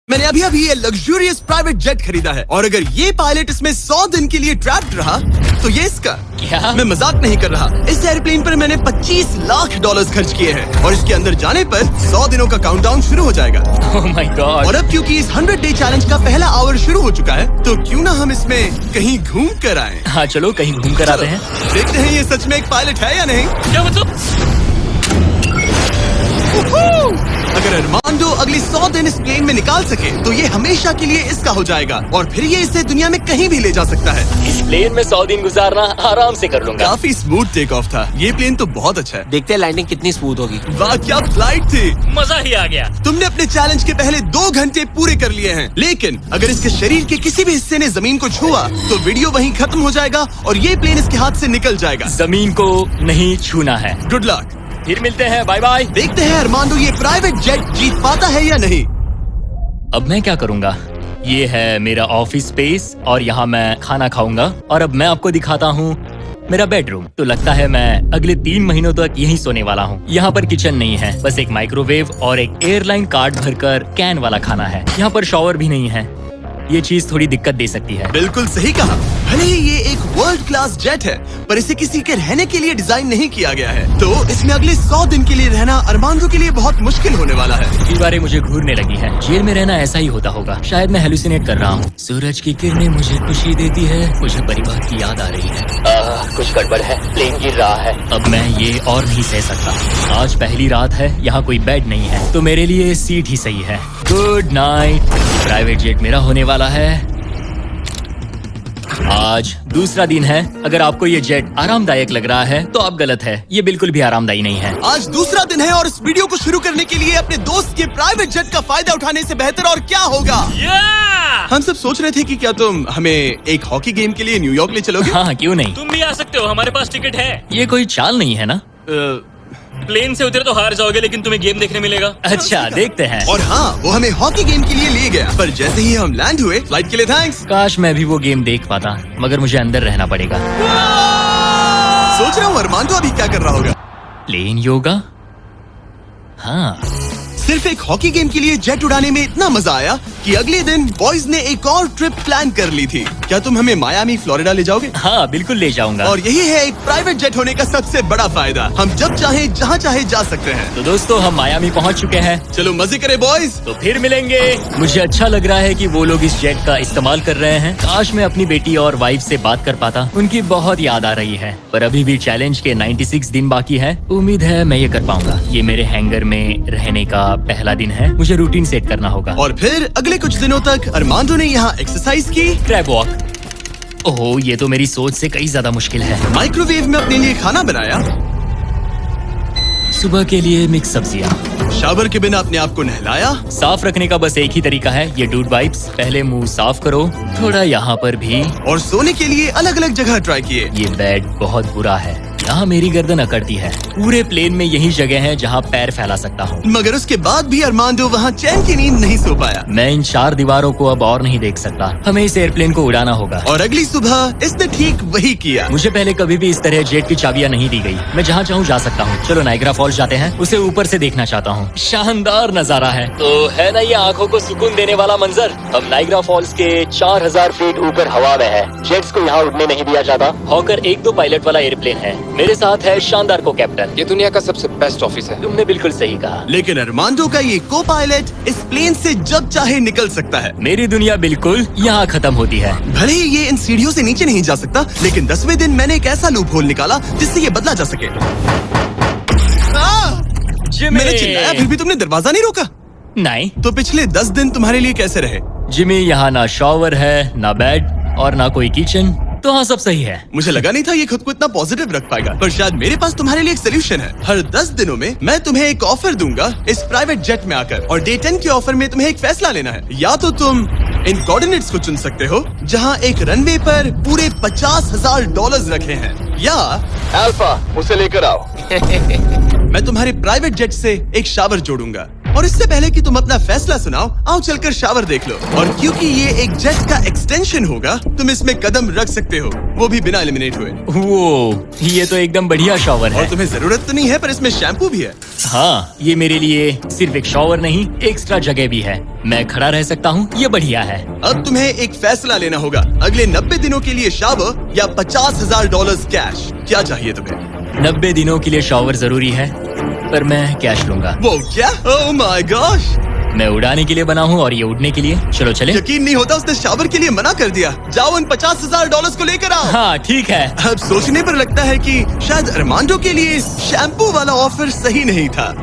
मैंने अभी अभी ये लग्जूरियस प्राइवेट जेट खरीदा है और अगर ये पायलट इसमें 100 दिन के लिए ट्रैप्ड रहा तो ये इसका। क्या? मैं मजाक नहीं कर रहा। इस एयरप्लेन पर मैंने $25 लाख खर्च किए हैं और इसके अंदर जाने पर 100 दिनों का काउंटडाउन शुरू हो जाएगा। Oh my God! और अब क्योंकि इस 100 डे चैलेंज का पहला आवर शुरू हो चुका है तो क्यों ना हम इसमें कहीं घूम कर आए। हाँ चलो कहीं घूम कर आते हैं। देखते हैं ये सच में एक पायलट है या नहीं। क्या मतलब? अगर अरमांडो अगली 100 दिन इस प्लेन में निकाल सके तो ये हमेशा के लिए इसका हो जाएगा और फिर ये इसे दुनिया में कहीं भी ले जा सकता है। इस प्लेन में 100 दिन गुजारना आराम से कर लूंगा। काफी स्मूथ टेक ऑफ था। ये प्लेन तो बहुत अच्छा है। देखते हैं लैंडिंग कितनी स्मूथ होगी। वाह क्या फ्लाइट थी। मजा ही आ गया। तुमने अपने चैलेंज के पहले 2 घंटे पूरे कर लिए हैं, लेकिन अगर इसके शरीर के किसी भी हिस्से ने जमीन को छुआ तो वीडियो वहीं खत्म हो जाएगा और ये प्लेन इसके हाथ से निकल जाएगा। जमीन को नहीं छूना है। Good luck. फिर मिलते हैं, बाय बाय। देखते हैं अरमांडो ये प्राइवेट जेट जीत पाता है या नहीं। अब मैं क्या करूंगा? ये है मेरा ऑफिस स्पेस और यहाँ मैं खाना खाऊंगा और अब मैं आपको दिखाता हूँ मेरा बेडरूम। तो लगता है मैं अगले 3 महीनों तक यहीं सोने वाला हूँ। यहाँ पर किचन नहीं है, बस एक माइक्रोवेव और एक एयरलाइन कार्ड भरकर कैन वाला खाना है। यहाँ पर शॉवर भी नहीं है। ये चीज थोड़ी दिक्कत दे सकती है। बिल्कुल सही कहा। भले ही ये एक वर्ल्ड क्लास जेट है पर इसे किसी के रहने के लिए डिजाइन नहीं किया गया है, तो इसमें अगले 100 दिन के लिए रहना अरमांडो के लिए बहुत मुश्किल होने वाला है। दीवारें मुझे घूरने लगी है। जेल में रहना ऐसा ही होता होगा। शायद मैं हेलुसिनेट कर रहा हूँ। सूरज की किरणें मुझे खुशी देती है। मुझे परिवार की याद आ रही है। कुछ गड़बड़ है। प्लेन गिर रहा है। अब मैं ये और नहीं सह सकता। आज पहली रात है, यहाँ कोई बेड नहीं है, तो मेरे लिए सीट ही सही है। Good night. प्राइवेट जेट मेरा होने वाला है। आज दूसरा दिन है। अगर आपको ये जेट आरामदायक लग रहा है तो आप गलत है। ये बिल्कुल भी आरामदायी नहीं है। आज दूसरा दिन है और इस वीडियो को शुरू करने के लिए अपने दोस्त के प्राइवेट जेट का फायदा उठाने से बेहतर और क्या होगा। हम सब सोच रहे थे कि क्या तुम हमें एक हॉकी गेम के लिए न्यूयॉर्क ले चलोगे। हाँ क्यों नहीं। तुम भी आ सकते हो, हमारे पास टिकट है। ये कोई चाल नहीं है ना। प्लेन से उतरे तो हार जाओगे लेकिन तुम्हें गेम देखने मिलेगा। अच्छा देखते हैं। और हाँ, वो हमें हॉकी गेम के लिए ले गया, पर जैसे ही हम लैंड हुए, फ्लाइट के लिए थैंक्स। काश मैं भी वो गेम देख पाता, मगर मुझे अंदर रहना पड़ेगा। सोच रहा हूँ अरमांडो अभी क्या कर रहा होगा। प्लेन योगा। हाँ सिर्फ एक हॉकी गेम के लिए जेट उड़ाने में इतना मजा आया कि अगले दिन बॉयज ने एक और ट्रिप प्लान कर ली थी। क्या तुम हमें मायामी फ्लोरिडा ले जाओगे। हाँ बिल्कुल ले जाऊंगा। और यही है एक प्राइवेट जेट होने का सबसे बड़ा फायदा। हम जब चाहे जहाँ चाहे जा सकते हैं। तो दोस्तों हम मायामी पहुँच चुके हैं। चलो मजे करें बॉयज। तो फिर मिलेंगे। मुझे अच्छा लग रहा है कि वो लोग इस जेट का इस्तेमाल कर रहे हैं। काश मैं अपनी बेटी और वाइफ से बात कर पाता। उनकी बहुत याद आ रही है। पर अभी भी चैलेंज के 96 दिन बाकी है। उम्मीद है मैं ये कर पाऊंगा। ये मेरे हैंगर में रहने का पहला दिन है। मुझे रूटीन सेट करना होगा। और फिर अगले कुछ दिनों तक अरमांडो ने यहाँ एक्सरसाइज की। Crab walk. ओह ये तो मेरी सोच से कई ज्यादा मुश्किल है। माइक्रोवेव में अपने लिए खाना बनाया। सुबह के लिए मिक्स सब्जियाँ। शावर के बिना अपने आप को नहलाया। साफ रखने का बस एक ही तरीका है, ये डूड वाइप्स। पहले मुंह साफ करो, थोड़ा यहाँ पर भी। और सोने के लिए अलग अलग जगह ट्राई किए। ये बेड बहुत बुरा है। यहाँ मेरी गर्दन अकड़ती है। पूरे प्लेन में यही जगह है जहाँ पैर फैला सकता हूँ। मगर उसके बाद भी अरमांडो वहाँ चैन की नींद नहीं सो पाया। मैं इन 4 दीवारों को अब और नहीं देख सकता। हमें इस एयरप्लेन को उड़ाना होगा। और अगली सुबह इसने ठीक वही किया। मुझे पहले कभी भी इस तरह जेट की चाबियां नहीं दी गई। मैं जहाँ चाहूँ जा सकता हूँ। चलो नाइग्रा फॉल्स जाते हैं। उसे ऊपर से देखना चाहता हूँ। शानदार नजारा है। तो है ना ये आंखों को सुकून देने वाला मंजर। हम नाइग्रा फॉल्स के 4000 फीट ऊपर हवा में है। जेट्स को यहाँ उड़ने नहीं दिया जाता। हॉकर 1-2 पायलट वाला एयरप्लेन है। मेरे साथ है शानदार को कैप्टन। ये दुनिया का सबसे बेस्ट ऑफिस है। तुमने बिल्कुल सही कहा। लेकिन अरमांडो का ये को पायलट इस प्लेन से जब चाहे निकल सकता है। मेरी दुनिया बिल्कुल यहाँ खत्म होती है। भले ही ये इन सीढ़ियों से नीचे नहीं जा सकता, लेकिन 10वें दिन मैंने एक ऐसा लूप होल निकाला जिससे ये बदला जा सके। मैंने चिल्लाया फिर भी तुमने दरवाजा नहीं रोका। नहीं तो पिछले 10 दिन तुम्हारे लिए कैसे रहे। जिमी, यहाँ ना शॉवर है, ना बेड और ना कोई किचन। तो हाँ सब सही है। मुझे लगा नहीं था ये खुद को इतना पॉजिटिव रख पाएगा, पर शायद मेरे पास तुम्हारे लिए एक सोल्यूशन है। हर 10 दिनों में मैं तुम्हें एक ऑफर दूंगा इस प्राइवेट जेट में आकर, और डे 10 के ऑफर में तुम्हें एक फैसला लेना है। या तो तुम इन कोऑर्डिनेट्स को चुन सकते हो जहाँ एक रनवे पर पूरे $50,000 रखे हैं, या अल्फा उसे लेकर आओ। मैं तुम्हारे प्राइवेट जेट से एक शावर जोड़ूंगा। और इससे पहले कि तुम अपना फैसला सुनाओ, आओ चलकर शावर देख लो। और क्योंकि ये एक जेट का एक्सटेंशन होगा, तुम इसमें कदम रख सकते हो, वो भी बिना एलिमिनेट हुए। वो ये तो एकदम बढ़िया शॉवर और है। तुम्हें जरूरत तो नहीं है, पर इसमें शैम्पू भी है। हाँ, ये मेरे लिए सिर्फ एक शॉवर नहीं, एक्स्ट्रा जगह भी है। मैं खड़ा रह सकता हूँ, ये बढ़िया है। अब तुम्हें एक फैसला लेना होगा, अगले 90 दिनों के लिए शावर या $50,000 कैश। क्या चाहिए तुम्हें? 90 दिनों के लिए शॉवर जरूरी है, पर मैं कैश लूंगा। वो क्या? ओह माय गॉश! मैं उड़ाने के लिए बना हूँ और ये उड़ने के लिए। चलो चले। यकीन नहीं होता, उसने शावर के लिए मना कर दिया। जाओ उन $50,000 को लेकर आओ। हाँ ठीक है। अब सोचने पर लगता है कि शायद अरमांडो के लिए शैम्पू वाला ऑफर सही नहीं था।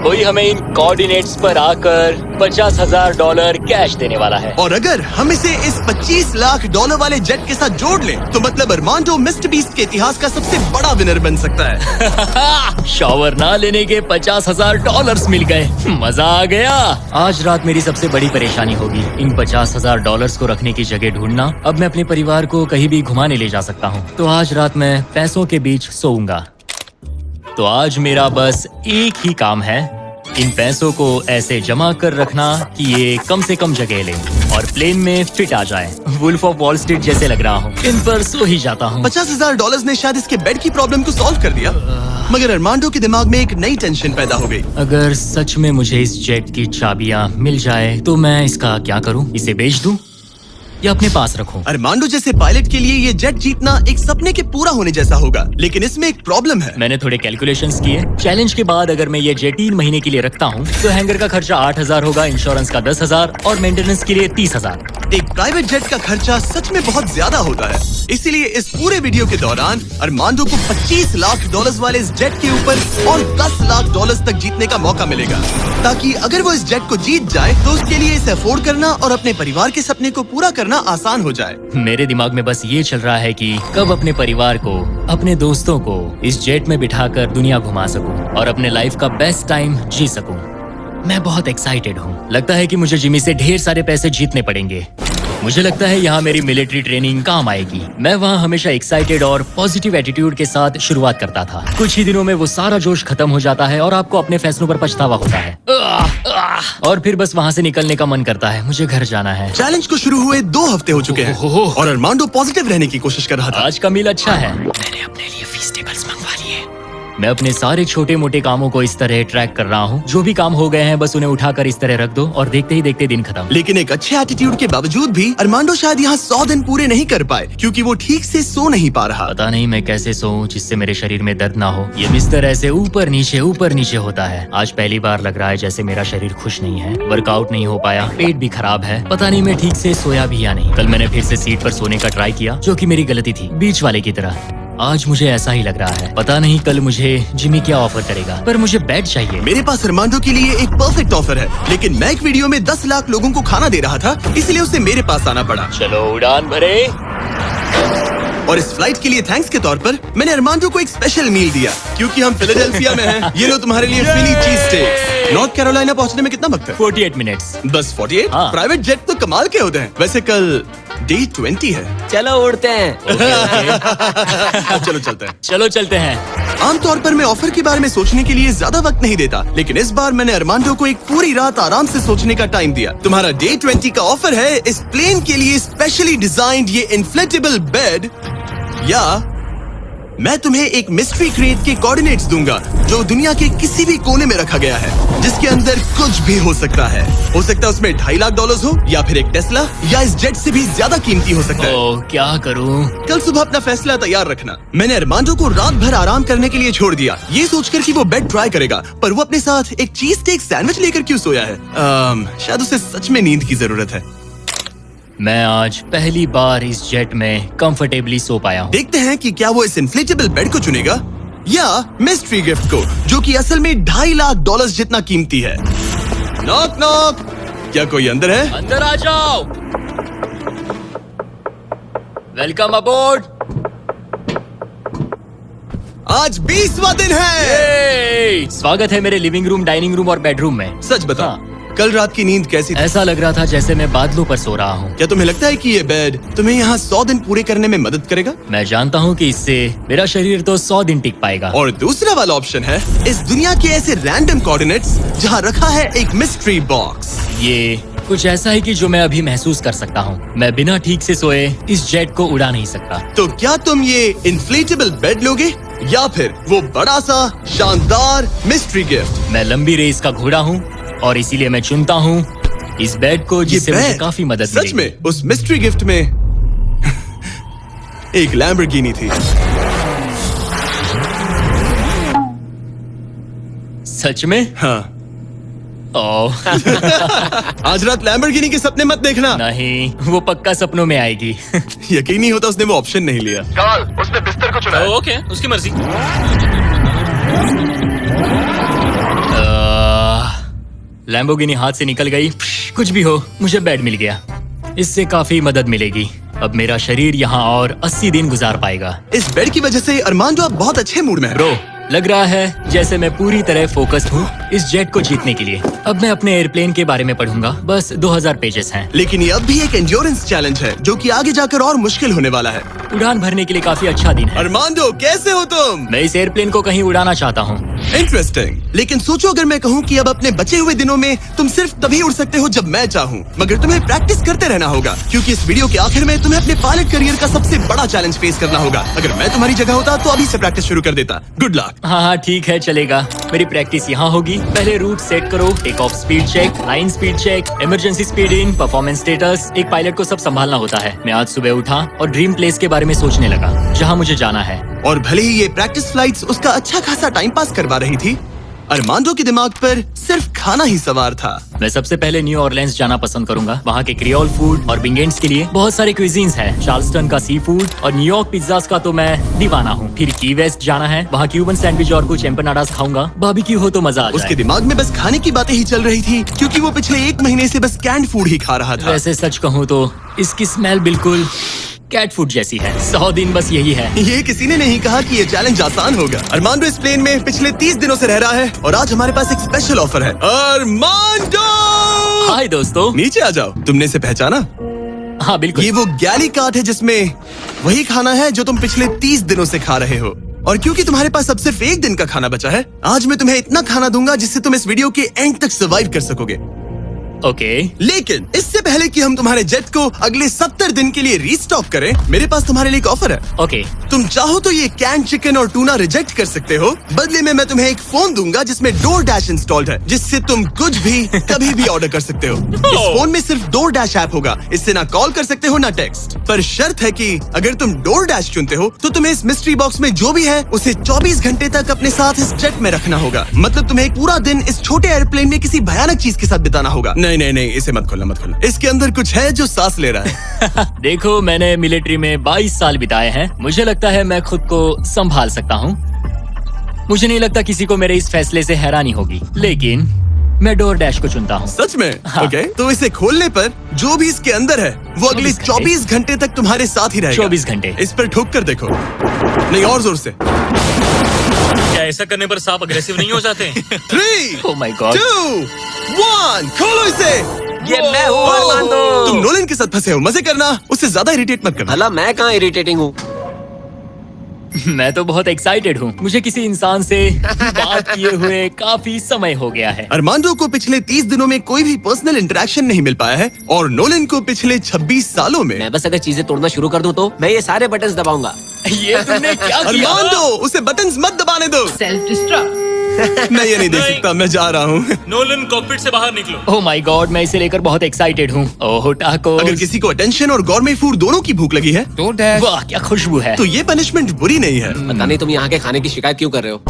कोई हमें इन कोऑर्डिनेट्स पर आकर $50,000 कैश देने वाला है। और अगर हम इसे इस $25 लाख वाले जेट के साथ जोड़ लें, तो मतलब अरमांडो मिस्टर बीस्ट के इतिहास का सबसे बड़ा विनर बन सकता है। शॉवर ना लेने के $50,000 मिल गए, मजा आ गया। आज रात मेरी सबसे बड़ी परेशानी होगी इन $50,000 को रखने की जगह ढूंढना। अब मैं अपने परिवार को कहीं भी घुमाने ले जा सकता हूँ, तो आज रात मैं पैसों के बीच सोऊंगा। तो आज मेरा बस एक ही काम है, इन पैसों को ऐसे जमा कर रखना कि ये कम से कम जगह लें और प्लेन में फिट आ जाए। वुल्फ ऑफ वॉल स्ट्रीट जैसे लग रहा हूँ। इन पर सो ही जाता हूँ। $50,000 ने शायद इसके बेड की प्रॉब्लम को सॉल्व कर दिया, मगर अरमांडो के दिमाग में एक नई टेंशन पैदा हो गई। अगर सच में मुझे इस जेट की चाबियां मिल जाए तो मैं इसका क्या करूं? इसे बेच दूं या अपने पास रखूं? अरमांडो जैसे पायलट के लिए ये जेट जीतना एक सपने के पूरा होने जैसा होगा, लेकिन इसमें एक प्रॉब्लम है। मैंने थोड़े कैलकुलेशंस किए। चैलेंज के बाद अगर मैं ये जेट 3 महीने के लिए रखता हूँ तो हैंगर का खर्चा 8,000 होगा, इंश्योरेंस का 10,000 और मेंटेनेंस के लिए 30,000। एक प्राइवेट जेट का खर्चा सच में बहुत ज्यादा होता है, इसीलिए इस पूरे वीडियो के दौरान अरमांडो को $25 लाख वाले इस जेट के ऊपर और $10 लाख तक जीतने का मौका मिलेगा, ताकि अगर वो इस जेट को जीत जाए तो उसके लिए इसे अफोर्ड करना और अपने परिवार के सपने को पूरा करना आसान हो जाए। मेरे दिमाग में बस ये चल रहा है कि कब अपने परिवार को, अपने दोस्तों को इस जेट में बिठाकर दुनिया घुमा सकूं और अपने लाइफ का बेस्ट टाइम जी सकूं। मैं बहुत एक्साइटेड हूँ। लगता है कि मुझे जिमी से ढेर सारे पैसे जीतने पड़ेंगे। मुझे लगता है यहाँ मेरी मिलिट्री ट्रेनिंग काम आएगी। मैं वहाँ हमेशा एक्साइटेड और पॉजिटिव एटीट्यूड के साथ शुरुआत करता था। कुछ ही दिनों में वो सारा जोश खत्म हो जाता है और आपको अपने फैसलों पर पछतावा होता है और फिर बस वहाँ से निकलने का मन करता है। मुझे घर जाना है। चैलेंज को शुरू हुए 2 हफ्ते हो चुके हैं ओहो। और अरमांडो पॉजिटिव रहने की कोशिश कर रहा था। आज का मील अच्छा है। मैंने अपने लिए फेस्टिवल्स मंगवा लिए। मैं अपने सारे छोटे मोटे कामों को इस तरह ट्रैक कर रहा हूँ। जो भी काम हो गए हैं बस उन्हें उठाकर इस तरह रख दो और देखते ही देखते दिन खत्म। लेकिन एक अच्छे एटीट्यूड के बावजूद भी अरमांडो शायद यहाँ 100 दिन पूरे नहीं कर पाए, क्योंकि वो ठीक से सो नहीं पा रहा। पता नहीं मैं कैसे सोऊं जिससे मेरे शरीर में दर्द ना हो। ये बिस्तर ऐसे ऊपर नीचे होता है। आज पहली बार लग रहा है जैसे मेरा शरीर खुश नहीं है। वर्कआउट नहीं हो पाया, पेट भी खराब है। पता नहीं मैं ठीक से सोया भी या नहीं। कल मैंने फिर से सीट पर सोने का ट्राई किया, जो कि मेरी गलती थी, बीच वाले की तरह। आज मुझे ऐसा ही लग रहा है। पता नहीं कल मुझे जिमी क्या ऑफर करेगा, पर मुझे बेड चाहिए। मेरे पास अरमांडो के लिए एक परफेक्ट ऑफर है, लेकिन मैं एक वीडियो में 10 लाख लोगों को खाना दे रहा था, इसलिए उसे मेरे पास आना पड़ा। चलो उड़ान भरे। और इस फ्लाइट के लिए थैंक्स के तौर पर मैंने अरमांडो को एक स्पेशल मील दिया, क्योंकि हम फिलाडेल्फिया में हैं। ये लो तुम्हारे लिए फिली चीज स्टेक्स। नॉर्थ कैरोलिना पहुंचने में कितना वक्त है? 48 मिनट्स। बस 48? हाँ। प्राइवेट जेट तो कमाल के होते हैं। वैसे कल डे 20 है। चलो उड़ते हैं। चलो चलते हैं। चलो चलते हैं। आमतौर पर मैं ऑफर के बारे में सोचने के लिए ज्यादा वक्त नहीं देता, लेकिन इस बार मैंने अरमांडो को एक पूरी रात आराम से सोचने का टाइम दिया। तुम्हारा डे 20 का ऑफर है इस प्लेन के लिए स्पेशली डिजाइन्ड ये इन्फ्लेटेबल बेड, या मैं तुम्हें एक मिस्ट्री क्रेट के कोऑर्डिनेट्स दूंगा जो दुनिया के किसी भी कोने में रखा गया है, जिसके अंदर कुछ भी हो सकता है। हो सकता है उसमें $2.5 लाख हो, या फिर एक टेस्ला, या इस जेट से भी ज्यादा कीमती हो सकता है। ओह, क्या करूं? कल सुबह अपना फैसला तैयार रखना। मैंने अरमांडो को रात भर आराम करने के लिए छोड़ दिया, ये सोचकर कि वो बेड ट्राई करेगा, पर वो अपने साथ एक चीज स्टेक सैंडविच लेकर क्यों सोया है? शायद उसे सच में नींद की जरूरत है। मैं आज पहली बार इस जेट में कंफर्टेबली सो पाया हूँ। देखते हैं कि क्या वो इस इन्फ्लेटेबल बेड को चुनेगा या मिस्ट्री गिफ्ट को, जो कि असल में $2.5 लाख जितना कीमती है। नॉक नॉक, क्या कोई अंदर है? अंदर आ जाओ। Welcome aboard. आज 20वां दिन है। स्वागत है मेरे लिविंग रूम, डाइनिंग रूम और बेडरूम में। सच बता, हाँ। कल रात की नींद कैसी थी? ऐसा लग रहा था जैसे मैं बादलों पर सो रहा हूँ। क्या तुम्हें लगता है कि ये बेड तुम्हें यहाँ 100 दिन पूरे करने में मदद करेगा? मैं जानता हूँ कि इससे मेरा शरीर तो 100 दिन टिक पाएगा। और दूसरा वाला ऑप्शन है इस दुनिया के ऐसे रैंडम कोऑर्डिनेट्स जहाँ रखा है एक मिस्ट्री बॉक्स। ये कुछ ऐसा है कि जो मैं अभी महसूस कर सकता हूँ। मैं बिना ठीक से सोए इस जेट को उड़ा नहीं सकता। तो क्या तुम ये इन्फ्लेटेबल बेड लोगे या फिर वो बड़ा सा शानदार मिस्ट्री गिफ्ट? मैं लंबी रेस का घोड़ा हूँ और इसीलिए मैं चुनता हूँ इस बेड को, जिससे मुझे बेड काफी मदद सच मिलेगी। में उस मिस्ट्री गिफ्ट में एक लैम्बोर्गिनी थी। सच में? हाँ। ओह आज रात लैम्बोर्गिनी के सपने मत देखना। नहीं, वो पक्का सपनों में आएगी। यकीन नहीं होता उसने वो ऑप्शन नहीं लिया। कार्ल, उसने बिस्तर को चुना। ओके, उसकी मर्जी। लैम्बोर्गिनी हाथ से निकल गई। कुछ भी हो, मुझे बेड मिल गया। इससे काफी मदद मिलेगी। अब मेरा शरीर यहाँ और 80 दिन गुजार पाएगा। इस बेड की वजह से अरमांडो अब बहुत अच्छे मूड में है। ब्रो, लग रहा है जैसे मैं पूरी तरह फोकस्ड हूँ इस जेट को जीतने के लिए। अब मैं अपने एयरप्लेन के बारे में पढ़ूंगा। बस 2000 पेजेस हैं। लेकिन ये अब भी एक एंड्योरेंस चैलेंज है जो कि आगे जाकर और मुश्किल होने वाला है। उड़ान भरने के लिए काफी अच्छा दिन है। अरमांडो, कैसे हो तुम? मैं इस एयरप्लेन को कहीं उड़ाना चाहता हूँ। इंटरेस्टिंग। लेकिन सोचो अगर मैं कहूँ कि अब अपने बचे हुए दिनों में तुम सिर्फ तभी उड़ सकते हो जब मैं चाहूँ, मगर तुम्हें प्रैक्टिस करते रहना होगा क्योंकि इस वीडियो के आखिर में तुम्हें अपने पायलट करियर का सबसे बड़ा चैलेंज फेस करना होगा। अगर मैं तुम्हारी जगह होता तो अभी से प्रैक्टिस शुरू कर देता। Good luck. हाँ, ठीक है, चलेगा। मेरी प्रैक्टिस यहाँ होगी। पहले रूट सेट करो, take off speed check, line speed check, emergency speeding, performance status. एक पायलट को सब संभालना होता है। मैं आज सुबह उठा और ड्रीम प्लेस के बारे में सोचने लगा जहाँ मुझे जाना है। और भले ही ये प्रैक्टिस फ्लाइट्स उसका अच्छा खासा टाइम पास करवा रही थी, अरमांडो के दिमाग पर सिर्फ खाना ही सवार था। मैं सबसे पहले न्यू ऑरलेंस जाना पसंद करूंगा। वहाँ के क्रियोल फूड और बिंगेंट्स के लिए बहुत सारे क्विजीन्स हैं। चार्ल्सटन का सी फूड और न्यूयॉर्क पिज्जास का तो मैं दीवाना हूँ। फिर की वेस्ट जाना है, वहाँ क्यूबन सैंडविच और कुछ एम्पनाडास खाऊंगा। बारबेक्यू हो तो मजा आ उसके जाए। दिमाग में बस खाने की बातें ही चल रही थी क्योंकि वो पिछले 1 महीने से बस कैंड फूड ही खा रहा था। वैसे सच कहूँ तो इसकी स्मेल बिल्कुल कैट फूड जैसी है। 100 दिन बस यही है। ये किसी ने नहीं कहा कि ये चैलेंज आसान होगा। अरमांडो इस प्लेन में पिछले 30 दिनों से रह रहा है और आज हमारे पास एक स्पेशल ऑफर है। अरमांडो, हाय दोस्तों। नीचे आ जाओ। तुमने इसे पहचाना? हाँ बिल्कुल। ये वो गैली कार्ट है जिसमें वही खाना है जो तुम पिछले 30 दिनों से खा रहे हो। और क्योंकि तुम्हारे पास अब सिर्फ 1 दिन का खाना बचा है, आज मैं तुम्हें इतना खाना दूंगा जिससे तुम इस वीडियो के एंड तक सर्वाइव कर सकोगे। ओके। लेकिन इससे पहले कि हम तुम्हारे जेट को अगले 70 दिन के लिए रीस्टॉक करें, मेरे पास तुम्हारे लिए एक ऑफर है। ओके। तुम चाहो तो ये कैन चिकन और टूना रिजेक्ट कर सकते हो। बदले में मैं तुम्हें एक फोन दूंगा जिसमें DoorDash इंस्टॉल्ड है, जिससे तुम कुछ भी कभी भी ऑर्डर कर सकते हो। इस फोन में सिर्फ DoorDash ऐप होगा। इससे ना कॉल कर सकते हो ना टेक्स्ट। पर शर्त है कि अगर तुम DoorDash चुनते हो तो तुम्हें इस मिस्ट्री बॉक्स में जो भी है उसे 24 घंटे तक अपने साथ इस जेट में रखना होगा। मतलब तुम्हें एक पूरा दिन इस छोटे एयरप्लेन में किसी भयानक चीज के साथ बिताना होगा। नहीं नहीं नहीं, इसे मत खोलना, मत खोलना। इसके अंदर कुछ है जो सांस ले रहा है। देखो, मैंने मिलिट्री में 22 साल बिताए हैं। मुझे लगता है मैं खुद को संभाल सकता हूँ। मुझे नहीं लगता किसी को मेरे इस फैसले से हैरानी होगी, लेकिन मैं DoorDash को चुनता हूँ। सच में? हाँ। ओके, तो इसे खोलने पर जो भी इसके अंदर है वो अगले 24 घंटे तक तुम्हारे साथ ही रहेगा। 24 घंटे। इस पर ठोक कर देखो। नहीं, और जोर से। क्या ऐसा करने पर सांप अग्रेसिव नहीं हो जाते? 3, Oh my God। 2, 1, खोलो इसे। ये मैं हूँ अरमांडो। तुम नोलन के साथ फंसे हो, मजे करना, उससे ज्यादा इरिटेट मत करना। भला मैं कहाँ इरिटेटिंग हूँ? मैं तो बहुत एक्साइटेड हूँ। मुझे किसी इंसान से बात किए हुए काफी समय हो गया है। अरमांडो को पिछले 30 दिनों में कोई भी पर्सनल इंटरेक्शन नहीं मिल पाया है और नोलन को पिछले 26 सालों में। मैं बस अगर चीजें तोड़ना शुरू कर दूं तो मैं ये सारे बटन्स दबाऊंगा। ये तुमने क्या किया? अरमांडो, उसे बटन्स मत दबाने दो। Self destruct. मैं ये नहीं देख सकता, मैं जा रहा हूँ। नोलन कॉकपिट से बाहर निकलो। Oh my God, मैं इसे लेकर बहुत एक्साइटेड हूँ। ओह टाको। अगर किसी को अटेंशन और गॉर्मे फूड दोनों की भूख लगी है वाह, क्या खुशबू है। तो ये पनिशमेंट बुरी नहीं है। पता नहीं तुम यहाँ के खाने की शिकायत क्यों कर रहे हो?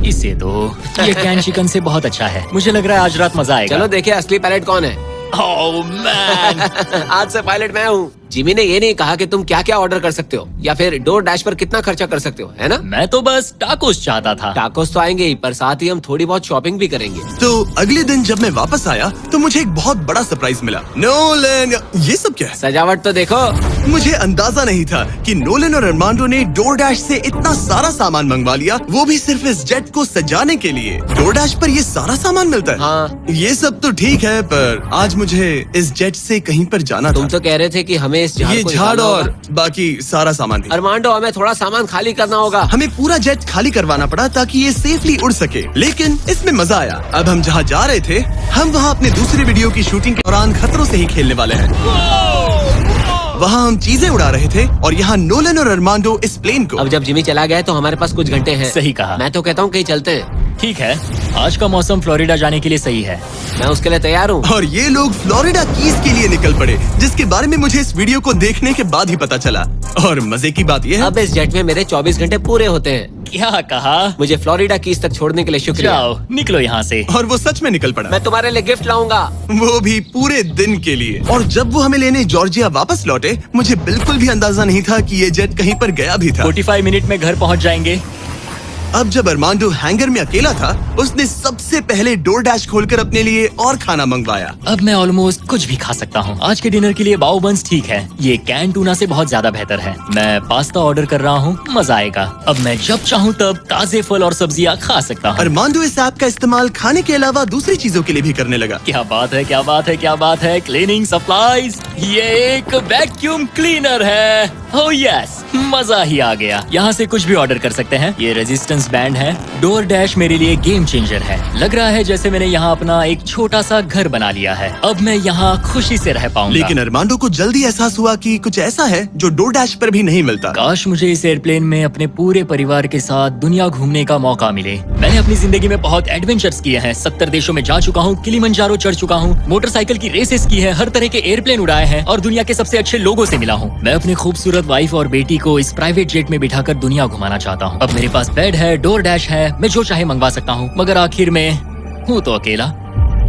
इसे तो ये कैन चिकन से बहुत अच्छा है। मुझे लग रहा है आज रात मजा आएगा। चलो देखिए असली पायलट कौन है। Oh man. आज से पायलट मैं हूँ। जिमी ने ये नहीं कहा कि तुम क्या क्या ऑर्डर कर सकते हो या फिर डोर डैश पर कितना खर्चा कर सकते हो, है ना? मैं तो बस टाकोस चाहता था। टाकोस तो आएंगे ही, पर साथ ही हम थोड़ी बहुत शॉपिंग भी करेंगे। तो अगले दिन जब मैं वापस आया तो मुझे एक बहुत बड़ा सरप्राइज मिला। नोलन, ये सब क्या है? सजावट तो देखो। मुझे अंदाजा नहीं था कि नोलन और अरमांडो ने डोरडैश से इतना सारा सामान मंगवा लिया, वो भी सिर्फ इस जेट को सजाने के लिए। डोरडैश पर ये सारा सामान मिलता है? हाँ। ये सब तो ठीक है, पर आज मुझे इस जेट से कहीं पर जाना तुम था। तो कह रहे थे कि हमें इस झाड़ ये को झाड़ निकालना और होगा। बाकी सारा सामान भी। अरमांडो, हमें थोड़ा सामान खाली करना होगा। हमें पूरा जेट खाली करवाना पड़ा ताकि ये सेफली उड़ सके, लेकिन इसमें मजा आया। अब हम जहाँ जा रहे थे, हम वहाँ अपने दूसरी वीडियो की शूटिंग के दौरान खतरों से ही खेलने वाले हैं। वहाँ हम चीजें उड़ा रहे थे और यहाँ नोलन और अरमांडो इस प्लेन को। अब जब जिमी चला गया है तो हमारे पास कुछ घंटे हैं। सही कहा। मैं तो कहता हूँ कहीं चलते हैं। ठीक है, आज का मौसम फ्लोरिडा जाने के लिए सही है। मैं उसके लिए तैयार हूँ। और ये लोग फ्लोरिडा कीज के लिए निकल पड़े, जिसके बारे में मुझे इस वीडियो को देखने के बाद ही पता चला। और मजे की बात ये है, अब इस जेट में मेरे 24 घंटे पूरे होते हैं। क्या कहा? मुझे फ्लोरिडा कीज तक छोड़ने के लिए शुक्रिया। जाओ, निकलो यहाँ से। और वो सच में निकल पड़ा, मैं तुम्हारे लिए गिफ्ट लाऊंगा। वो भी पूरे दिन के लिए। और जब वो हमें लेने जॉर्जिया वापस लौटे, मुझे बिल्कुल भी अंदाजा नहीं था कि ये जेट कहीं पर गया भी था। 45 मिनट में घर पहुँच जाएंगे। अब जब अरमांडो हैंगर में अकेला था, उसने सबसे पहले डोर डैश खोलकर अपने लिए और खाना मंगवाया। अब मैं ऑलमोस्ट कुछ भी खा सकता हूँ। आज के डिनर के लिए बाओ बंस ठीक है, ये कैन टूना से बहुत ज्यादा बेहतर है। मैं पास्ता ऑर्डर कर रहा हूँ, मजा आएगा। अब मैं जब चाहूँ तब ताजे फल और सब्जियाँ खा सकता हूँ। अरमांडो इस ऐप का इस्तेमाल खाने के अलावा दूसरी चीजों के लिए भी करने लगा। क्या बात है, क्या बात है, क्या बात है। क्लीनिंग सप्लाईज, ये एक वैक्यूम क्लीनर है। ओह यस, मजा ही आ गया। यहाँ से कुछ भी ऑर्डर कर सकते हैं। ये रेजिस्टेंस बैंड है। डोर डैश मेरे लिए गेम चेंजर है। लग रहा है जैसे मैंने यहाँ अपना एक छोटा सा घर बना लिया है। अब मैं यहाँ खुशी से रह पाऊंगा। लेकिन अरमांडो को जल्दी एहसास हुआ कि कुछ ऐसा है जो डोर डैश पर भी नहीं मिलता। काश मुझे इस एयरप्लेन में अपने पूरे परिवार के साथ दुनिया घूमने का मौका मिले। मैंने अपनी जिंदगी में बहुत एडवेंचर्स किए हैं। 70 देशों में जा चुका हूँ, किलिमंजारो चढ़ चुका हूँ, मोटरसाइकिल की रेसेस की है, हर तरह के एयरप्लेन उड़ाए हैं और दुनिया के सबसे अच्छे लोगों से मिला हूँ। मैं अपनी खूबसूरत वाइफ और बेटी को इस प्राइवेट जेट में बिठाकर दुनिया घुमाना चाहता हूँ। अब मेरे पास बेड है, डोर डैश है, मैं जो चाहे मंगवा सकता हूँ। मगर आखिर में हूँ तो अकेला।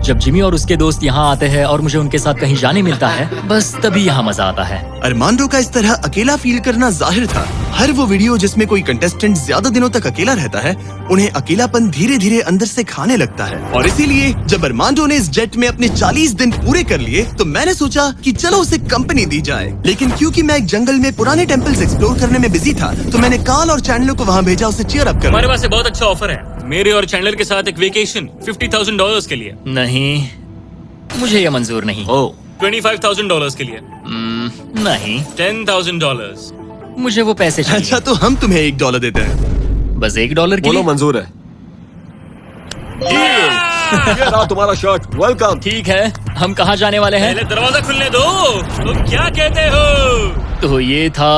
जब जिमी और उसके दोस्त यहाँ आते हैं और मुझे उनके साथ कहीं जाने मिलता है, बस तभी यहाँ मजा आता है। अरमांडो का इस तरह अकेला फील करना जाहिर था। हर वो वीडियो जिसमें कोई कंटेस्टेंट ज्यादा दिनों तक अकेला रहता है, उन्हें अकेलापन धीरे धीरे अंदर से खाने लगता है। और इसीलिए जब अरमांडो ने इस जेट में अपने 40 दिन पूरे कर लिए, तो मैंने सोचा कि चलो उसे कंपनी दी जाए। लेकिन क्योंकि मैं एक जंगल में पुराने टेम्पल्स एक्सप्लोर करने में बिजी था, तो मैंने कार्ल और चैंडलर को वहाँ भेजा उसे चीयर अप करने। हमारे पास एक बहुत अच्छा ऑफर है, मेरे और चैंडलर के साथ एक वेकेशन $50,000 के लिए। नहीं, मुझे ये मंजूर नहीं। ओ, $25,000 के लिए। नहीं, $10,000। मुझे वो पैसे चाहिए। अच्छा, तो हम तुम्हें $1 देते हैं। बस $1 के बोलो लिए? मंजूर है। ये रहा तुम्हारा शर्ट, वेलकम। ठीक है, हम कहाँ जाने वाले हैं? पहले दरवाजा खुलने दो। तुम क्या कहते हो? तो ये था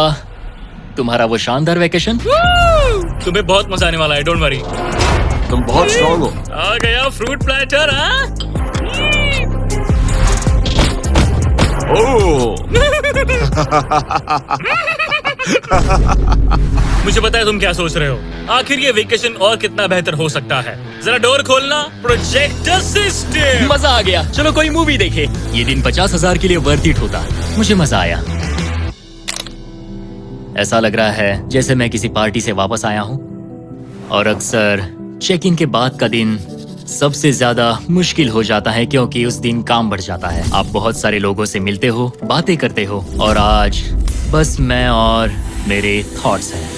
तुम्हारा वो शानदार वेकेशन। तुम्हें बहुत मजा आने वाला है, डोंट वरी। तुम बहुत स्ट्रॉन्ग हो। आ गया फ्रूट प्लेटर। हाँ, मुझे पता है तुम क्या सोच रहे हो। आखिर ये वेकेशन और कितना बेहतर हो सकता है। जरा डोर खोलना। Projector system. मजा आ गया, चलो कोई मूवी देखे। ये दिन 50,000 के लिए वर्थ इट होता। मुझे मजा आया। ऐसा लग रहा है जैसे मैं किसी पार्टी से वापस आया हूँ। और अक्सर चेक इन के बाद का दिन सबसे ज्यादा मुश्किल हो जाता है, क्योंकि उस दिन काम बढ़ जाता है। आप बहुत सारे लोगों से मिलते हो, बातें करते हो, और आज बस मैं और मेरे थॉट्स हैं।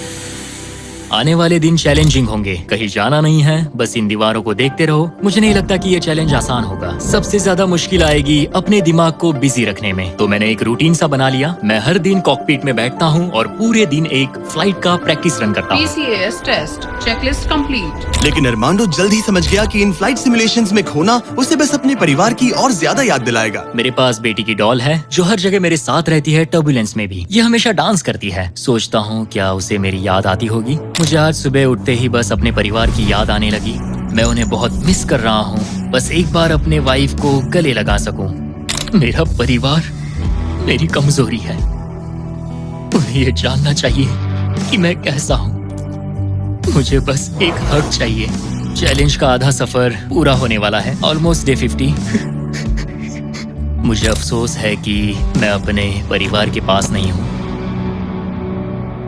आने वाले दिन चैलेंजिंग होंगे। कहीं जाना नहीं है, बस इन दीवारों को देखते रहो। मुझे नहीं लगता कि ये चैलेंज आसान होगा। सबसे ज्यादा मुश्किल आएगी अपने दिमाग को बिजी रखने में। तो मैंने एक रूटीन सा बना लिया। मैं हर दिन कॉकपिट में बैठता हूँ और पूरे दिन एक फ्लाइट का प्रैक्टिस रन करता हूँ। PCAS test checklist complete. लेकिन अरमांडो जल्द ही समझ गया कि इन फ्लाइट सिमुलेशंस में खोना उसे बस अपने परिवार की और ज्यादा याद दिलाएगा। मेरे पास बेटी की डॉल है जो हर जगह मेरे साथ रहती है, टर्बुलेंस में भी। ये हमेशा डांस करती है। सोचता हूँ क्या उसे मेरी याद आती होगी। मुझे आज सुबह उठते ही बस अपने परिवार की याद आने लगी। मैं उन्हें बहुत मिस कर रहा हूँ। बस एक बार अपने वाइफ को गले लगा सकूं। मेरा परिवार मेरी कमजोरी है। उन्हें ये जानना चाहिए कि मैं कैसा हूँ। मुझे बस एक हक चाहिए। चैलेंज का आधा सफर पूरा होने वाला है। Almost day 50। मुझे अफसोस है कि मैं अपने परिवार के पास नहीं हूँ।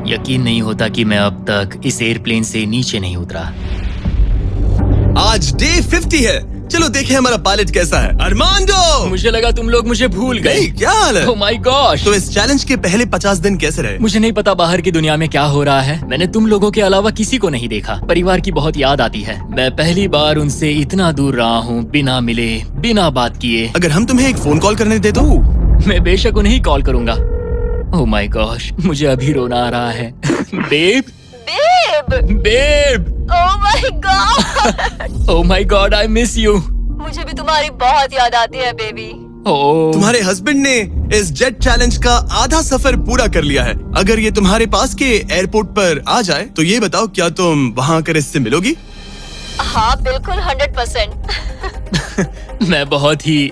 यकीन नहीं होता कि मैं अब तक इस एयरप्लेन से नीचे नहीं उतरा। आज डे 50 है। चलो देखें हमारा पायलट कैसा है। अरमांडो! मुझे लगा तुम लोग मुझे भूल गए। नहीं, क्या हाल है? ओह माय गॉश! तो इस चैलेंज के पहले 50 दिन कैसे रहे? मुझे नहीं पता बाहर की दुनिया में क्या हो रहा है। मैंने तुम लोगों के अलावा किसी को नहीं देखा। परिवार की बहुत याद आती है। मैं पहली बार उनसे इतना दूर रहा हूँ, बिना मिले, बिना बात किए। अगर हम तुम्हें एक फोन कॉल करने दे तो? मैं बेशक उन्हें कॉल करूंगा। ओह माय गॉश, मुझे अभी रोना आ रहा है। Babe, babe, oh my God! Oh my God, I miss you. मुझे भी तुम्हारी बहुत याद आती है बेबी। ओह, तुम्हारे हस्बैंड ने इस जेट चैलेंज का आधा सफर पूरा कर लिया है। अगर ये तुम्हारे पास के एयरपोर्ट पर आ जाए तो ये बताओ, क्या तुम वहाँ आकर इससे मिलोगी? हाँ बिल्कुल 100%। मैं बहुत ही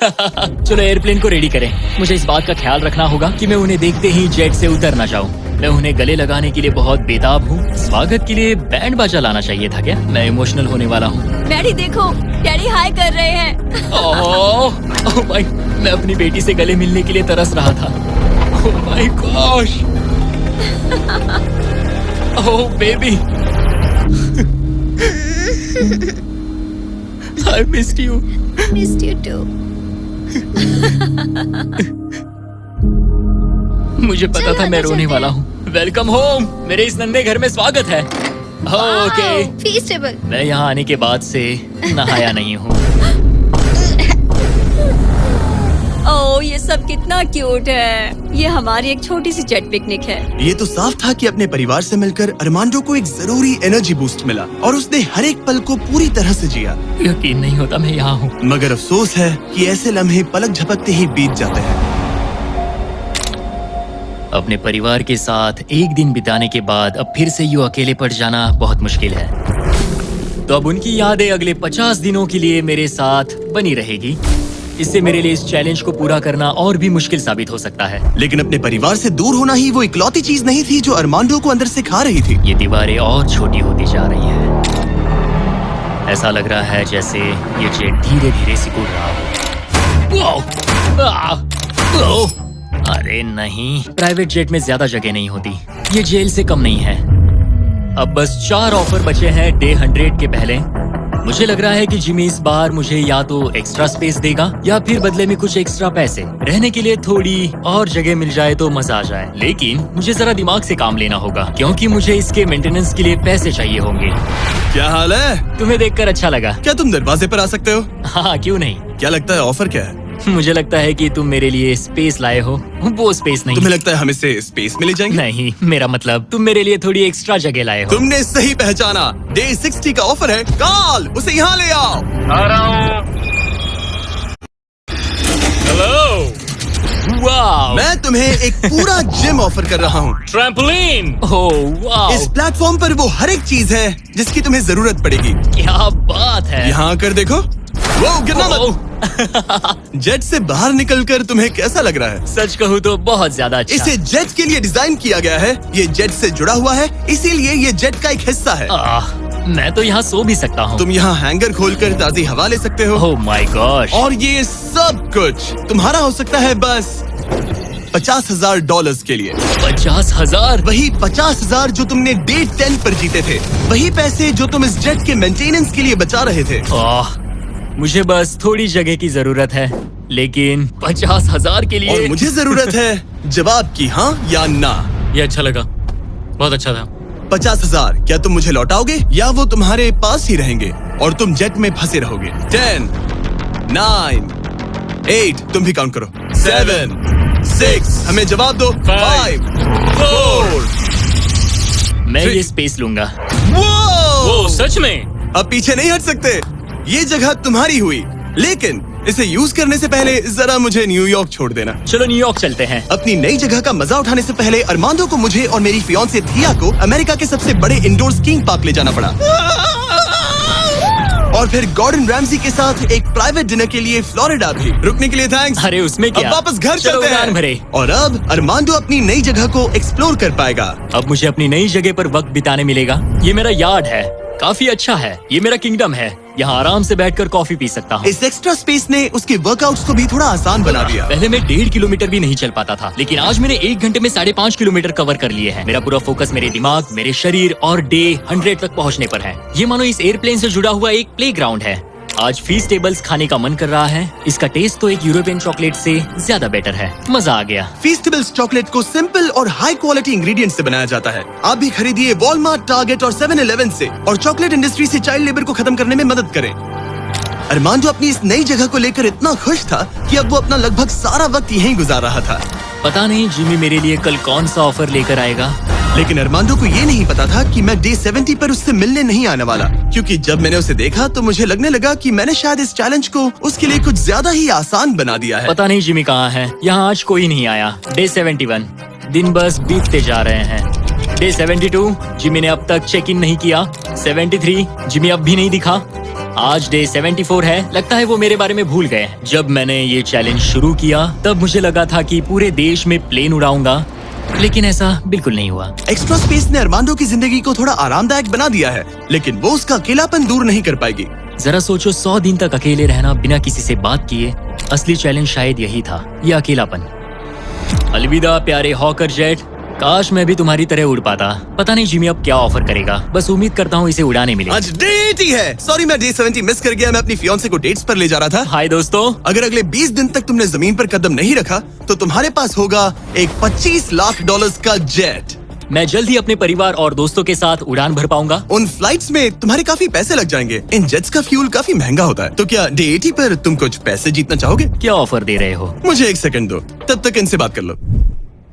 चलो एयरप्लेन को रेडी करें। मुझे इस बात का ख्याल रखना होगा कि मैं उन्हें देखते ही जेट से उतर ना जाऊं। मैं उन्हें गले लगाने के लिए बहुत बेताब हूँ। स्वागत के लिए बैंड बाजा लाना चाहिए था क्या? मैं इमोशनल होने वाला हूँ। डैडी देखो, डैडी हाय कर रहे हैं। ओह माय, मैं अपनी बेटी से गले मिलने के लिए तरस रहा था। Oh my gosh, oh baby, I missed you. Missed you too. मुझे पता था मैं रोने वाला हूँ। वेलकम होम, मेरे इस नन्हे घर में स्वागत है। ओके, फीस्टेबल। मैं यहाँ आने के बाद से नहाया नहीं हूँ। ओह ये सब कितना क्यूट है। ये हमारी एक छोटी सी जेट पिकनिक है। ये तो साफ था कि अपने परिवार से मिलकर अरमांडो को एक जरूरी एनर्जी बूस्ट मिला और उसने हर एक पल को पूरी तरह से जिया। यकीन नहीं होता मैं यहाँ हूँ। मगर अफसोस है कि ऐसे लम्हे पलक झपकते ही बीत जाते हैं। अपने परिवार के साथ एक दिन बिताने के बाद अब फिर से यूं अकेले पड़ जाना बहुत मुश्किल है। तो अब उनकी यादें अगले 50 दिनों के लिए मेरे साथ बनी रहेगी। इससे मेरे लिए इस चैलेंज को पूरा करना और भी मुश्किल साबित हो सकता है। लेकिन अपने परिवार से दूर होना ही वो इकलौती चीज नहीं थी जो अरमांडो को अंदर से खा रही थी। ये दीवारें और छोटी होती जा रही हैं। ऐसा लग रहा है जैसे ये जेट धीरे धीरे सिकुड़ रहा हो। अरे नहीं, प्राइवेट जेट में ज्यादा जगह नहीं होती। ये जेल से कम नहीं है। अब बस 4 ऑफर बचे हैं डे 100 के पहले। मुझे लग रहा है कि जिमी इस बार मुझे या तो एक्स्ट्रा स्पेस देगा या फिर बदले में कुछ एक्स्ट्रा पैसे। रहने के लिए थोड़ी और जगह मिल जाए तो मजा आ जाए। लेकिन मुझे जरा दिमाग से काम लेना होगा क्योंकि मुझे इसके मेंटेनेंस के लिए पैसे चाहिए होंगे। क्या हाल है? तुम्हें देखकर अच्छा लगा। क्या तुम दरवाजे पर आ सकते हो? हाँ, क्यों नहीं। क्या लगता है ऑफर क्या है? मुझे लगता है कि तुम मेरे लिए स्पेस लाए हो। वो स्पेस नहीं। तुम्हें लगता है हम इससे स्पेस में ले जाएंगे? नहीं, मेरा मतलब तुम मेरे लिए थोड़ी एक्स्ट्रा जगह लाए हो। तुमने सही पहचाना। डे 60 का ऑफर है। कॉल उसे यहाँ ले आओ। आ रहा हूँ। हेलो, वाह, मैं तुम्हें एक पूरा जिम ऑफर कर रहा हूँ। ट्रैम्पोलिन। ओह वाह, इस प्लेटफॉर्म पर वो हर एक चीज है जिसकी तुम्हें जरूरत पड़ेगी। क्या बात है। यहाँ आकर देखो। वो गिरना मत। जेट से बाहर निकलकर तुम्हें कैसा लग रहा है? सच कहूँ तो बहुत ज्यादा अच्छा। इसे जेट के लिए डिजाइन किया गया है। ये जेट से जुड़ा हुआ है, इसीलिए ये जेट का एक हिस्सा है। मैं तो यहाँ सो भी सकता हूँ। तुम यहाँ हैंगर खोलकर ताजी हवा ले सकते हो। ओह माय गॉश। और ये सब कुछ तुम्हारा हो सकता है बस $50,000 के लिए। 50,000? वही 50,000 जो तुमने डे 10 पर जीते थे। वही पैसे जो तुम इस जेट के मेंटेनेंस के लिए बचा रहे थे। मुझे बस थोड़ी जगह की जरूरत है, लेकिन 50,000 के लिए। और मुझे जरूरत है जवाब की, हाँ या ना। ये अच्छा लगा, बहुत अच्छा था। 50,000 क्या तुम मुझे लौटाओगे या वो तुम्हारे पास ही रहेंगे और तुम जेट में फंसे रहोगे? 10, 9, 8, तुम भी काउंट करो। 7, 6, हमें जवाब दो। 5, 4। मैं ये स्पेस लूंगा। वो सच में? अब पीछे नहीं हट सकते। ये जगह तुम्हारी हुई, लेकिन इसे यूज करने से पहले जरा मुझे न्यूयॉर्क छोड़ देना। चलो न्यूयॉर्क चलते हैं। अपनी नई जगह का मजा उठाने से पहले अरमांडो को मुझे और मेरी फियांसे थिया को अमेरिका के सबसे बड़े इंडोर स्कीइंग पार्क ले जाना पड़ा। और फिर गॉर्डन रैमजी के साथ एक प्राइवेट डिनर के लिए फ्लोरिडा भी। रुकने के लिए थैंक्स। अरे उसमें क्या, अब वापस घर चलो चलते उड़ान हैं। भरे। और अब अरमांडो अपनी नई जगह को एक्सप्लोर कर पाएगा। अब मुझे अपनी नई जगह पर वक्त बिताने मिलेगा। ये मेरा यार्ड है काफी अच्छा है, ये मेरा किंगडम है। यहाँ आराम से बैठकर कॉफी पी सकता हूँ। इस एक्स्ट्रा स्पेस ने उसके वर्कआउट्स को भी थोड़ा आसान बना दिया। पहले मैं 1.5 किलोमीटर भी नहीं चल पाता था, लेकिन आज मैंने 1 घंटे में 5.5 किलोमीटर कवर कर लिए हैं। मेरा पूरा फोकस मेरे दिमाग, मेरे शरीर और डे 100 तक पहुँचने पर है। ये मानो इस एयरप्लेन से जुड़ा हुआ एक प्लेग्राउंड है। आज फीस टेबल्स खाने का मन कर रहा है। इसका टेस्ट तो एक यूरोपियन चॉकलेट से ज्यादा बेटर है। मजा आ गया। फीस्टेबल्स चॉकलेट को सिंपल और हाई क्वालिटी इंग्रेडिएंट से बनाया जाता है। आप भी खरीदिए वॉलमार्ट, टारगेट और 7-Eleven से और चॉकलेट इंडस्ट्री से चाइल्ड लेबर को खत्म करने में मदद करें। अरमांडो अपनी इस नई जगह को लेकर इतना खुश था कि अब वो अपना लगभग सारा वक्त यहीं गुजार रहा था। पता नहीं जिमी मेरे लिए कल कौन सा ऑफर लेकर आएगा। लेकिन अरमांडो को ये नहीं पता था कि मैं डे 70 पर उससे मिलने नहीं आने वाला, क्योंकि जब मैंने उसे देखा तो मुझे लगने लगा कि मैंने शायद इस चैलेंज को उसके लिए कुछ ज्यादा ही आसान बना दिया है। पता नहीं जिमी कहाँ है। यहाँ आज कोई नहीं आया। डे 71, दिन बस बीतते जा रहे हैं। डे 72, जिमी ने अब तक चेक इन नहीं किया। 73, जिमी अब भी नहीं दिखा। आज डे 74 है। लगता है वो मेरे बारे में भूल गए। जब मैंने ये चैलेंज शुरू किया तब मुझे लगा था कि पूरे देश में प्लेन उड़ाऊंगा, लेकिन ऐसा बिल्कुल नहीं हुआ। एक्स्ट्रा स्पेस ने अरमांडो की जिंदगी को थोड़ा आरामदायक बना दिया है, लेकिन वो उसका अकेलापन दूर नहीं कर पाएगी। जरा सोचो, 100 दिन तक अकेले रहना बिना किसी से बात किए। असली चैलेंज शायद यही था, ये अकेलापन। अलविदा प्यारे हॉकर जेट, काश मैं भी तुम्हारी तरह उड़ पाता। पता नहीं जिमी अब क्या ऑफर करेगा, बस उम्मीद करता हूँ इसे उड़ाने मिले। आज डे 80 है। सॉरी मैं डे 70 मिस कर गया। मैं अपनी फियांसे को डेट्स पर ले जा रहा था। हाय दोस्तों। अगर अगले 20 दिन तक तुमने जमीन पर कदम नहीं रखा तो तुम्हारे पास होगा एक $25 लाख का जेट। मैं जल्द ही अपने परिवार और दोस्तों के साथ उड़ान भर पाऊंगा। उन फ्लाइट्स में तुम्हारे काफी पैसे लग जाएंगे। इन जेट्स का फ्यूल काफी महंगा होता है। तो क्या डे 80 पर तुम कुछ पैसे जीतना चाहोगे? क्या ऑफर दे रहे हो? मुझे 1 सेकंड दो, तब तक इनसे बात कर लो।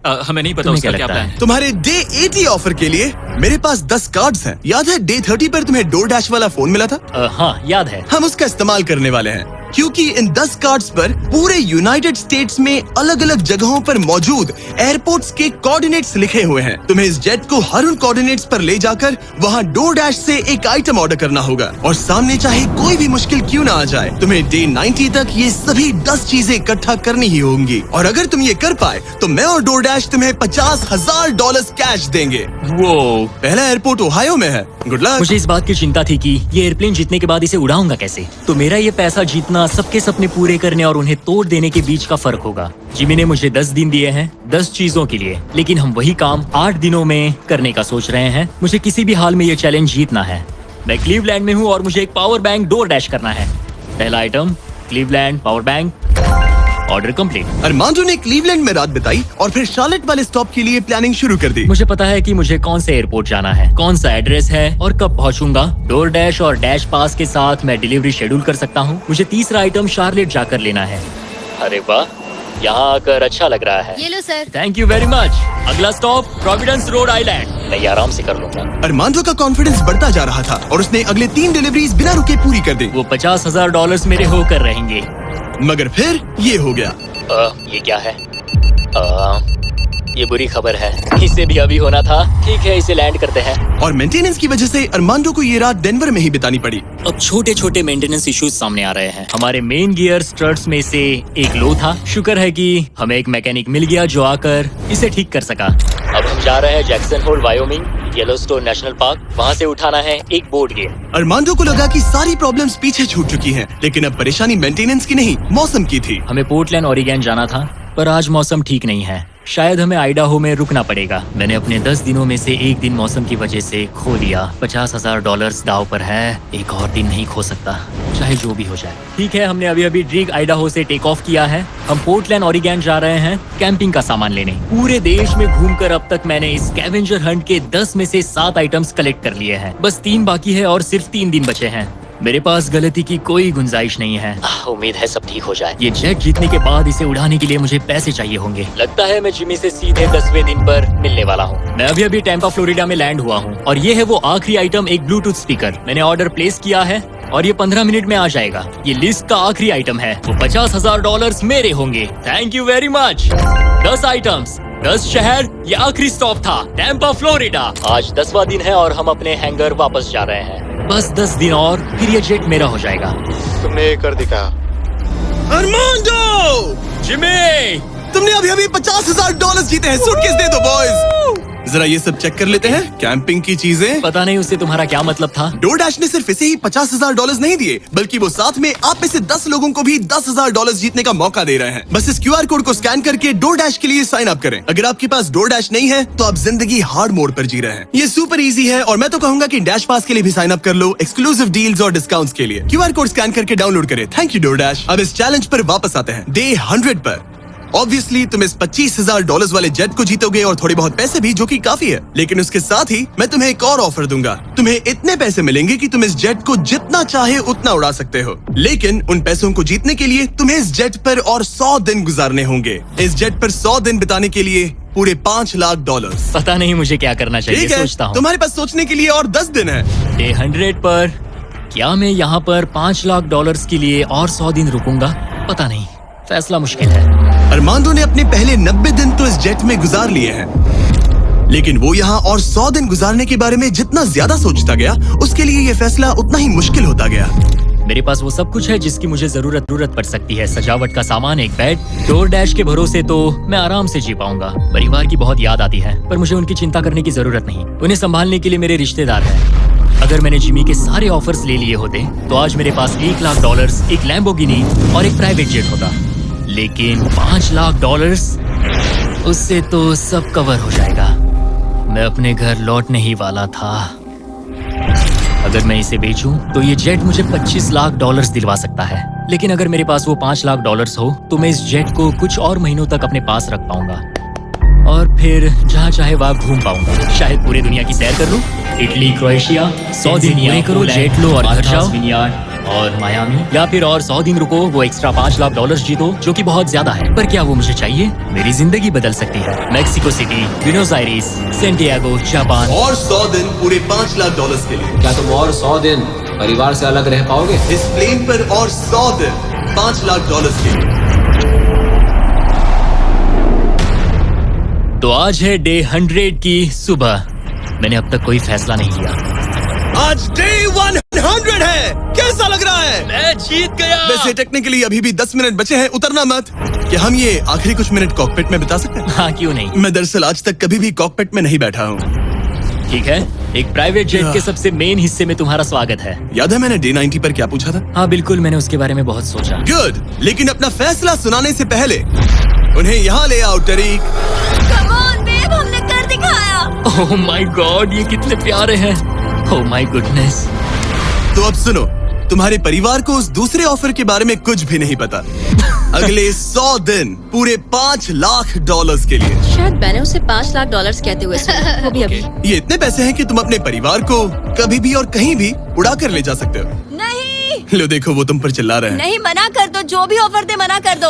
हमें नहीं पता तुम्हें उसका क्या क्या लगता प्लान है? है। तुम्हारे डे 80 ऑफर के लिए मेरे पास 10 कार्ड्स हैं। याद है डे 30 पर तुम्हें DoorDash वाला फोन मिला था? हाँ याद है। हम उसका इस्तेमाल करने वाले हैं, क्योंकि इन 10 कार्ड्स पर पूरे यूनाइटेड स्टेट्स में अलग अलग जगहों पर मौजूद एयरपोर्ट्स के कोऑर्डिनेट्स लिखे हुए हैं। तुम्हें इस जेट को हर उन कोऑर्डिनेट्स पर ले जाकर वहां DoorDash से एक आइटम ऑर्डर करना होगा, और सामने चाहे कोई भी मुश्किल क्यों ना आ जाए, तुम्हें डे 90 तक ये सभी 10 चीजें इकट्ठा करनी ही होंगी। और अगर तुम ये कर पाए तो मैं और DoorDash तुम्हें $50,000 कैश देंगे। वो पहला एयरपोर्ट ओहायो में है। Good luck. मुझे इस बात की चिंता थी कि ये एयरप्लेन जीतने के बाद इसे उड़ाऊंगा कैसे। तो मेरा ये पैसा जीतना सबके सपने पूरे करने और उन्हें तोड़ देने के बीच का फर्क होगा। जिमी ने मुझे 10 दिन दिए हैं 10 चीजों के लिए, लेकिन हम वही काम 8 दिनों में करने का सोच रहे हैं। मुझे किसी भी हाल में ये चैलेंज जीतना है। मैं क्लीवलैंड में हूँ और मुझे एक पावर बैंक DoorDash करना है। पहला item Cleveland power bank. Order complete. Armando ने क्लीवलैंड में रात बिताई और फिर शार्लेट वाले स्टॉप के लिए प्लानिंग शुरू कर दी। मुझे पता है कि मुझे कौन से एयरपोर्ट जाना है, कौन सा एड्रेस है और कब पहुंचूंगा। DoorDash और डैश पास के साथ मैं डिलीवरी शेड्यूल कर सकता हूं। मुझे तीसरा आइटम शार्लेट जाकर लेना है। अरे वाह, यहाँ आकर अच्छा लग रहा है। ये लो sir. Thank you very much. अगला स्टॉप प्रोविडेंस रोड आइलैंड। मैं ये आराम से कर लूंगा। अरमांडो का कॉन्फिडेंस बढ़ता जा रहा था और उसने अगले 3 डिलीवरीज बिना रुके पूरी कर दी। वो $50,000 मेरे होकर रहेंगे। मगर फिर ये हो गया। ये क्या है? ये बुरी खबर है। इसे भी अभी होना था। ठीक है, इसे लैंड करते हैं। और मेंटेनेंस की वजह से अरमांडो को ये रात डेनवर में ही बितानी पड़ी। अब छोटे छोटे मेंटेनेंस इश्यूज सामने आ रहे हैं। हमारे मेन गियर स्टर्ट्स में से एक लो था। शुक्र है कि हमें एक मैकेनिक मिल गया जो आकर इसे ठीक कर सका। अब हम जा रहे हैं Jackson Hole Wyoming, Yellowstone national park. वहाँ से उठाना है एक बोर्ड गेम। अरमांडो को लगा कि सारी प्रॉब्लम्स पीछे छूट चुकी हैं, लेकिन अब परेशानी मेंटेनेंस की नहीं, मौसम की थी। हमें पोर्टलैंड ओरिगन जाना था, पर आज मौसम ठीक नहीं है। शायद हमें आइडाहो में रुकना पड़ेगा। मैंने अपने 10 दिनों में से एक दिन मौसम की वजह से खो दिया। $50,000 दाव पर है। एक और दिन नहीं खो सकता, चाहे जो भी हो जाए। ठीक है, हमने अभी अभी ड्रीग आइडाहो से टेक ऑफ किया है। हम पोर्टलैंड ओरिगन जा रहे हैं कैंपिंग का सामान लेने। पूरे देश में घूमकर अब तक मैंने इस स्कैवेंजर हंट के 10 में से 7 आइटम्स कलेक्ट कर लिए हैं। बस 3 बाकी है और सिर्फ 3 दिन बचे हैं। मेरे पास गलती की कोई गुंजाइश नहीं है। उम्मीद है सब ठीक हो जाए। ये जेट जीतने के बाद इसे उड़ाने के लिए मुझे पैसे चाहिए होंगे। लगता है मैं जिमी से सीधे 10वें दिन पर मिलने वाला हूँ। मैं अभी अभी टैंपा फ्लोरिडा में लैंड हुआ हूँ और ये है वो आखिरी आइटम, एक ब्लूटूथ स्पीकर। मैंने ऑर्डर प्लेस किया है और ये 15 मिनट में आ जाएगा। ये लिस्ट का आखिरी आइटम है। वो $50,000 मेरे होंगे। Thank you very much. 10 items, 10 शहर, ये आखिरी स्टॉप था टैंपा फ्लोरिडा। आज 10वां दिन है और हम अपने हैंगर वापस जा रहे हैं। बस 10 दिन और फिर ये जेट मेरा हो जाएगा। तुमने ये कर दिखा। अरमांडो! जिमी! तुमने अभी अभी $50,000 जीते हैं। सूटकेस दे दो बॉयज। जरा ये सब चेक कर लेते हैं, कैंपिंग की चीजें। पता नहीं उससे तुम्हारा क्या मतलब था। डोरडैश ने सिर्फ इसे ही $50,000 नहीं दिए, बल्कि वो साथ में आप में से 10 लोगों को भी $10,000 जीतने का मौका दे रहे हैं। बस इस QR कोड को स्कैन करके डोरडैश के लिए साइन अप करें। अगर आपके पास डोरडैश नहीं है तो आप जिंदगी हार्ड मोड पर जी रहे हैं। ये सुपर इजी है और मैं तो कहूंगा कि डैश पास के लिए भी साइन अप कर लो, एक्सक्लूसिव डील्स और डिस्काउंट्स के लिए। QR कोड स्कैन करके डाउनलोड करें। Thank you DoorDash. अब इस चैलेंज पर वापस आते हैं, डे 100 पर। ऑब्वियसली तुम इस $25,000 वाले जेट को जीतोगे और थोड़े बहुत पैसे भी, जो कि काफी है। लेकिन उसके साथ ही मैं तुम्हें एक और ऑफर दूंगा। तुम्हें इतने पैसे मिलेंगे कि तुम इस जेट को जितना चाहे उतना उड़ा सकते हो। लेकिन उन पैसों को जीतने के लिए तुम्हें इस जेट पर और 100 दिन गुजारने होंगे। इस जेट पर 100 दिन बिताने के लिए पूरे $5 लाख। पता नहीं मुझे क्या करना चाहिए, ठीक है, सोचता हूँ। तुम्हारे पास सोचने के लिए और 10 दिन है। डे 100 पर क्या मैं यहाँ पर $5 लाख के लिए और 100 दिन रुकूंगा? पता नहीं, फैसला मुश्किल है। अरमांडो ने अपने पहले 90 दिन तो इस जेट में गुजार लिए हैं, लेकिन वो यहाँ और 100 दिन गुजारने के बारे में जितना ज्यादा सोचता गया, उसके लिए ये फैसला उतना ही मुश्किल होता गया। मेरे पास वो सब कुछ है जिसकी मुझे जरूरत पड़ सकती है। सजावट का सामान, एक बेड, डोरडैश के भरोसे तो मैं आराम से जी पाऊंगा। परिवार की बहुत याद आती है, पर मुझे उनकी चिंता करने की जरूरत नहीं। उन्हें संभालने के लिए मेरे रिश्तेदार हैं। अगर मैंने जिमी के सारे ऑफर्स ले लिए होते तो आज मेरे पास $1 लाख, एक लैम्बोर्गिनी और एक प्राइवेट जेट होता। लेकिन $5 लाख, उससे तो सब कवर हो जाएगा। मैं अपने घर लौटने ही वाला था। अगर मैं इसे बेचूं तो ये जेट मुझे $25 लाख दिलवा सकता है। लेकिन अगर मेरे पास वो $5 लाख हो तो मैं इस जेट को कुछ और महीनों तक अपने पास रख पाऊंगा और फिर जहाँ चाहे वहाँ घूम पाऊंगा। शायद पूरी दुनिया की सैर कर लूं। इटली, क्रोएशिया, 100 दिन पूरे करो, जेट लो और घर जाओ, और मायामी, या फिर और 100 दिन रुको, वो एक्स्ट्रा $5 लाख जीतो, जो कि बहुत ज्यादा है। पर क्या वो मुझे चाहिए? मेरी जिंदगी बदल सकती है। Mexico city, Buenos iris, Santiago, Japan. और 100 दिन पूरे $5 लाख के लिए। क्या तुम और 100 दिन परिवार से अलग रह पाओगे? इस प्लेन पर और 100 दिन $5 लाख के लिए। तो आज है डे 100 की सुबह। मैंने अब तक कोई फैसला नहीं लिया। आज डे 100 है। कैसा लग रहा है? मैं जीत गया। वैसे टेक्निकली अभी भी 10 मिनट बचे हैं, उतरना मत। क्या हम ये आखिरी कुछ मिनट कॉकपिट में बिता सकते हैं? हाँ, क्यों नहीं। मैं दरअसल आज तक कभी भी कॉकपिट में नहीं बैठा हूँ। ठीक है, एक प्राइवेट जेट के सबसे मेन हिस्से में तुम्हारा स्वागत है। याद है मैंने डे 90 पर क्या पूछा था? हाँ बिल्कुल, मैंने उसके बारे में बहुत सोचा। गुड, लेकिन अपना फैसला सुनाने से पहले उन्हें यहाँ ले आओ टरीक। Come on, babe, हमने कर दिखाया। ओह माय गॉड, ये कितने प्यारे हैं। Oh my goodness. तो अब सुनो, तुम्हारे परिवार को उस दूसरे ऑफर के बारे में कुछ भी नहीं पता। अगले 100 दिन पूरे $5 लाख के लिए। शायद मैंने उसे $5 लाख कहते हुए सुना, वो भी अभी। ये इतने पैसे हैं कि तुम अपने परिवार को कभी भी और कहीं भी उड़ा कर ले जा सकते हो। नहीं लो देखो, वो तुम पर चिल्ला रहे हैं। नहीं, मना कर दो। जो भी ऑफर दे मना कर दो।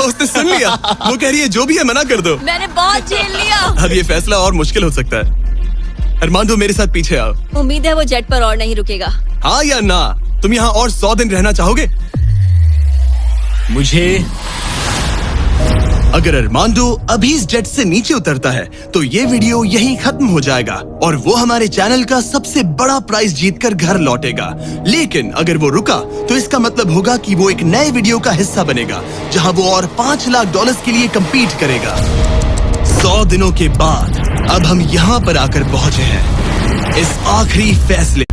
उसने सुन लिया। वो कह रही है जो भी है मना कर दो। मैंने बहुत झेल लिया। अब ये फैसला और मुश्किल हो सकता है। अरमांडो, मेरे साथ पीछे आओ। उम्मीद है वो जेट पर और नहीं रुकेगा। हाँ या ना? तुम यहाँ और 100 दिन रहना चाहोगे? मुझे अगर अरमांडो अभी इस जेट से नीचे उतरता है तो ये वीडियो यहीं खत्म हो जाएगा और वो हमारे चैनल का सबसे बड़ा प्राइज जीतकर घर लौटेगा। लेकिन अगर वो रुका तो इसका मतलब होगा कि वो एक नए वीडियो का हिस्सा बनेगा जहां वो और $5 लाख के लिए compete करेगा। 100 दिनों के बाद अब हम यहाँ पर आकर पहुंचे हैं, इस आखिरी फैसले।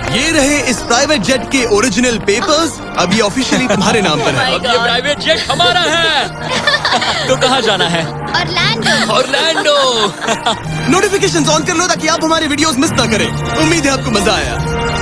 ये रहे इस प्राइवेट जेट के ओरिजिनल पेपर्स। अब ये ऑफिशियली तुम्हारे नाम पर है। अब ये प्राइवेट जेट हमारा है। तो कहाँ जाना है? ऑरलैंडो। नोटिफिकेशंस ऑन कर लो ताकि आप हमारे वीडियोस मिस ना करें। उम्मीद है आपको मजा आया।